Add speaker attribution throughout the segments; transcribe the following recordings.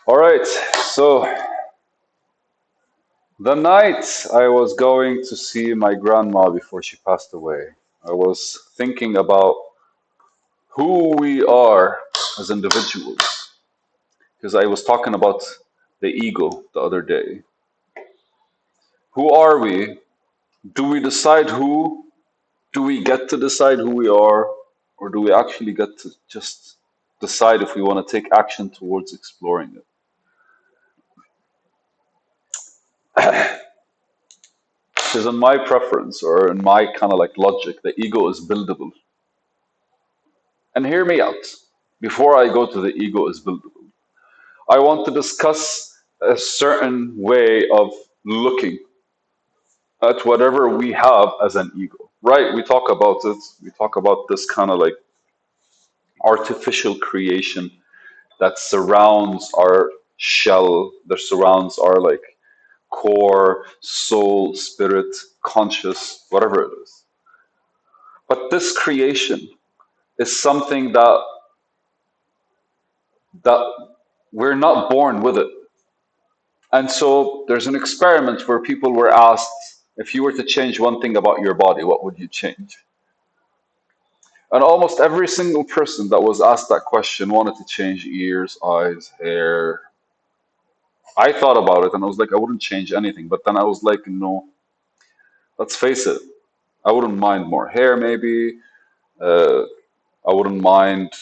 Speaker 1: All right, so the night I was going to see my grandma before she passed away, I was thinking about who we are as individuals. Because I was talking about the ego the other day. Who are we? Do we decide who? Do we get to decide who we are? Or do we actually get to just decide if we want to take action towards exploring it? Because in my preference or in my kind of like logic, the ego is buildable. And hear me out. Before I go to the ego is buildable, I want to discuss a certain way of looking at whatever we have as an ego, right? We talk about it. We talk about this kind of like artificial creation that surrounds our shell, that surrounds our like core, soul, spirit, conscious, whatever it is. But this creation is something that we're not born with it. And so there's an experiment where people were asked if you were to change one thing about your body, what would you change? And almost every single person that was asked that question wanted to change ears, eyes, hair. I thought about it and I was like, I wouldn't change anything. But then I was like, no, let's face it. I wouldn't mind more hair, maybe. Uh, I wouldn't mind.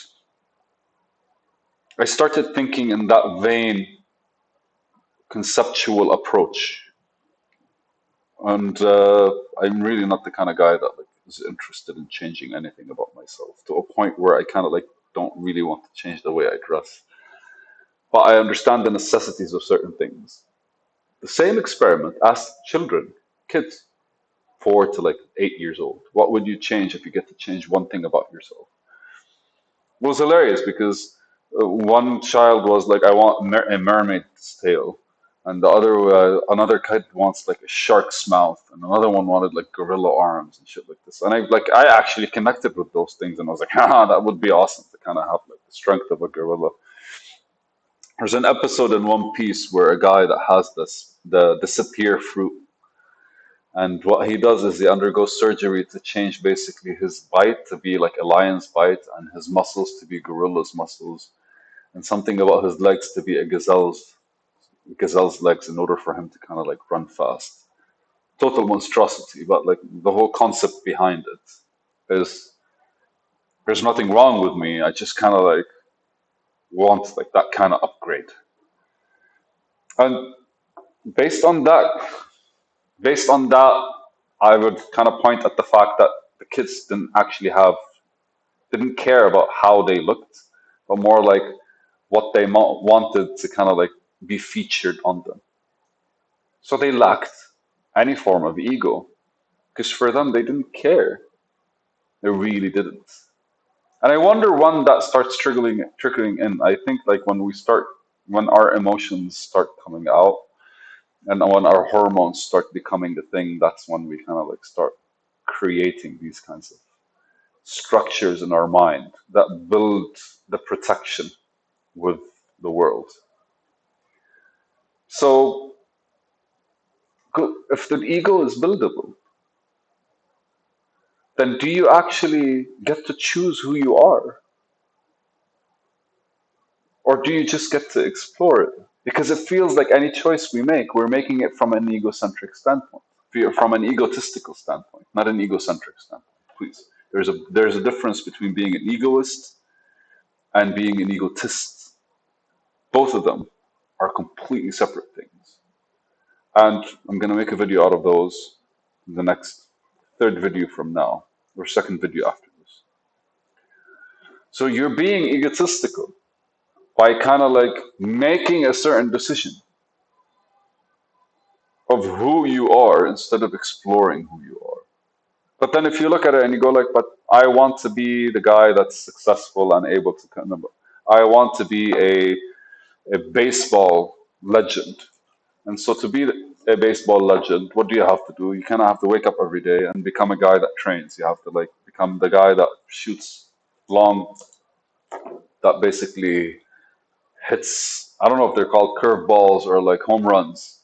Speaker 1: I started thinking in that vein, conceptual approach. And I'm really not the kind of guy that like is interested in changing anything about myself to a point where I kind of like don't really want to change the way I dress. But I understand the necessities of certain things. The same experiment asked children, kids, 4 to like 8 years old. What would you change if you get to change one thing about yourself? It was hilarious because one child was like, "I want a mermaid's tail," and the other, another kid wants like a shark's mouth, and another one wanted like gorilla arms and shit like this. And I actually connected with those things, and I was like, "Haha, that would be awesome to kind of have like the strength of a gorilla." There's an episode in One Piece where a guy that has the disappear fruit, and what he does is he undergoes surgery to change basically his bite to be like a lion's bite and his muscles to be gorilla's muscles and something about his legs to be a gazelle's legs in order for him to kind of like run fast. Total monstrosity, but like the whole concept behind it is there's nothing wrong with me. I just kind of like want like that kind of upgrade. And based on that, based on that, I would kind of point at the fact that the kids didn't care about how they looked, but more like what they wanted to kind of like be featured on them. So they lacked any form of ego because for them they didn't care. They really didn't. And I wonder when that starts trickling in. I think like when our emotions start coming out and when our hormones start becoming the thing, that's when we kind of like start creating these kinds of structures in our mind that build the protection with the world. So if the ego is buildable, then do you actually get to choose who you are? Or do you just get to explore it? Because it feels like any choice we make, we're making it from an egocentric standpoint, from an egotistical standpoint, not an egocentric standpoint. Please. There's a difference between being an egoist and being an egotist. Both of them are completely separate things. And I'm going to make a video out of those in the next third video from now, or second video after this. So you're being egotistical by kind of like making a certain decision of who you are instead of exploring who you are. But then if you look at it and you go like, but I want to be the guy that's successful and able to kind of, I want to be a baseball legend. And so to be a baseball legend, what do you have to do? You kind of have to wake up every day and become a guy that trains. You have to like become the guy that shoots long, that basically hits I don't know if they're called curveballs or like home runs.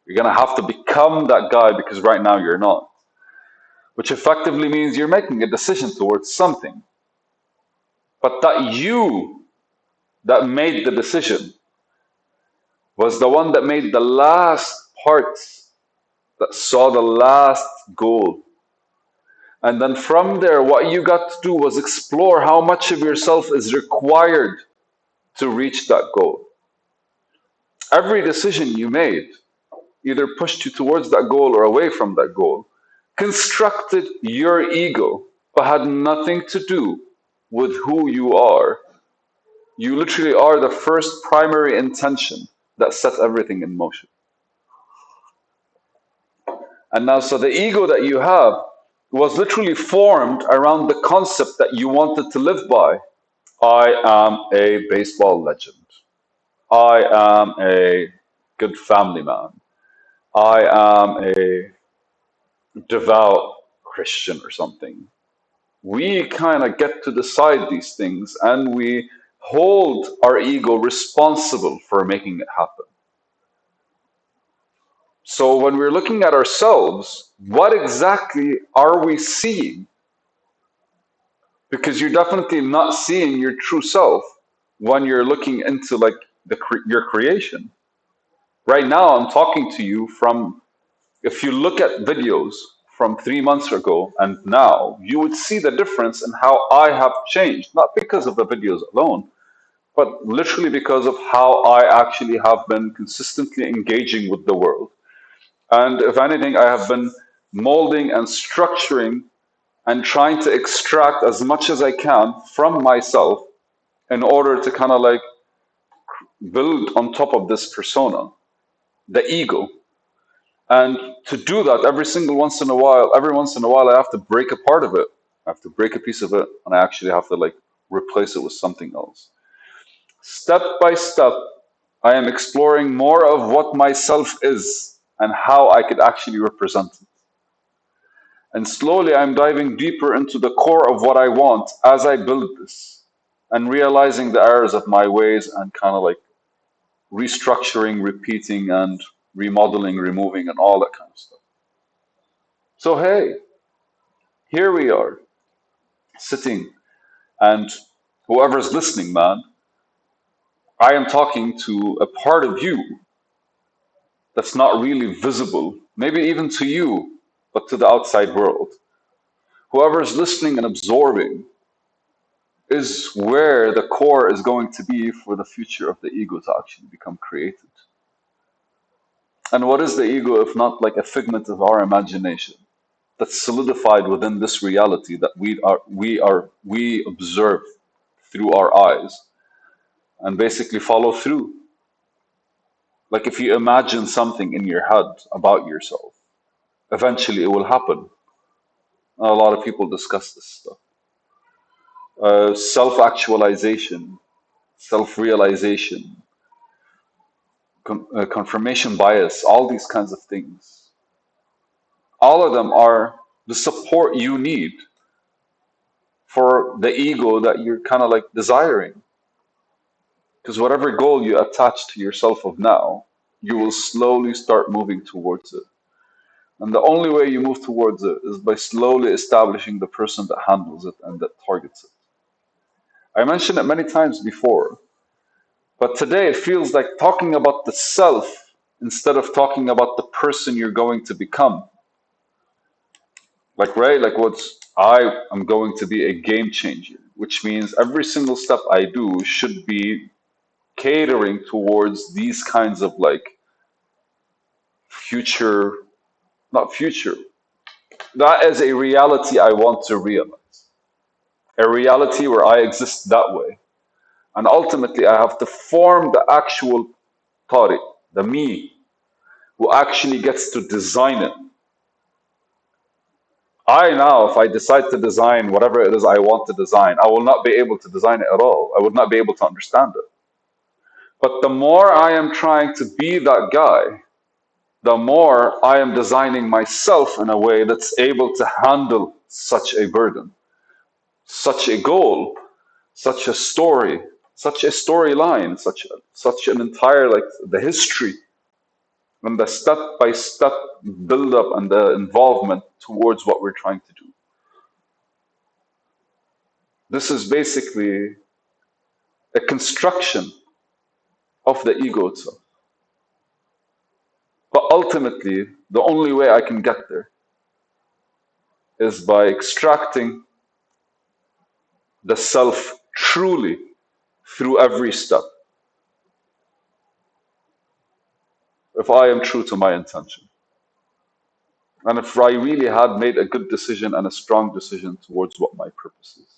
Speaker 1: You're gonna have to become that guy because right now you're not, which effectively means you're making a decision towards something. But that you that made the decision was the one that made the last parts, that saw the last goal. And then from there, what you got to do was explore how much of yourself is required to reach that goal. Every decision you made either pushed you towards that goal or away from that goal, constructed your ego, but had nothing to do with who you are. You literally are the first primary intention that set everything in motion. And now, so the ego that you have was literally formed around the concept that you wanted to live by. I am a baseball legend. I am a good family man. I am a devout Christian or something. We kind of get to decide these things and we hold our ego responsible for making it happen. So when we're looking at ourselves, what exactly are we seeing? Because you're definitely not seeing your true self when you're looking into like your creation. Right now, I'm talking to you from, if you look at videos from 3 months ago and now, you would see the difference in how I have changed, not because of the videos alone, but literally because of how I actually have been consistently engaging with the world. And if anything, I have been molding and structuring and trying to extract as much as I can from myself in order to kind of like build on top of this persona, the ego. And to do that, every once in a while, I have to break a part of it. I have to break a piece of it, and I actually have to like replace it with something else. Step by step, I am exploring more of what myself is and how I could actually represent it. And slowly, I'm diving deeper into the core of what I want as I build this and realizing the errors of my ways and kind of like restructuring, repeating, and remodeling, removing, and all that kind of stuff. So, hey, here we are sitting, and whoever's listening, man, I am talking to a part of you that's not really visible, maybe even to you, but to the outside world. Whoever's listening and absorbing is where the core is going to be for the future of the ego to actually become created. And what is the ego if not like a figment of our imagination that's solidified within this reality that we observe through our eyes and basically follow through. Like if you imagine something in your head about yourself, eventually it will happen. A lot of people discuss this stuff. Self-actualization, self-realization, confirmation bias, all these kinds of things. All of them are the support you need for the ego that you're kind of like desiring. Because whatever goal you attach to yourself of now, you will slowly start moving towards it. And the only way you move towards it is by slowly establishing the person that handles it and that targets it. I mentioned it many times before, but today it feels like talking about the self instead of talking about the person you're going to become. Like, right? Like, I am going to be a game changer, which means every single step I do should be catering towards these kinds of like future, not future, that is a reality I want to realize, a reality where I exist that way. And ultimately, I have to form the actual Tariq, the me, who actually gets to design it. I now, if I decide to design whatever it is I want to design, I will not be able to design it at all. I would not be able to understand it. But the more I am trying to be that guy, the more I am designing myself in a way that's able to handle such a burden, such a goal, such a story. such a storyline, such an entire like the history and the step by step build up and the involvement towards what we're trying to do. This is basically a construction of the ego itself. But ultimately, the only way I can get there is by extracting the self truly through every step. If I am true to my intention, and if I really had made a good decision and a strong decision towards what my purpose is.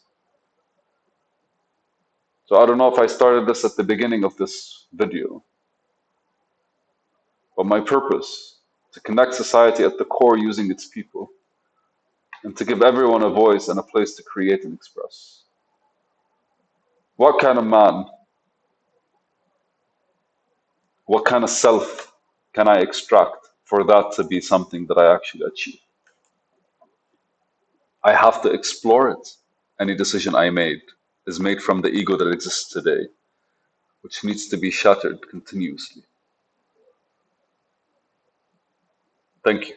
Speaker 1: So I don't know if I started this at the beginning of this video, but my purpose to connect society at the core using its people and to give everyone a voice and a place to create and express. What kind of man, what kind of self can I extract for that to be something that I actually achieve? I have to explore it. Any decision I made is made from the ego that exists today, which needs to be shattered continuously. Thank you.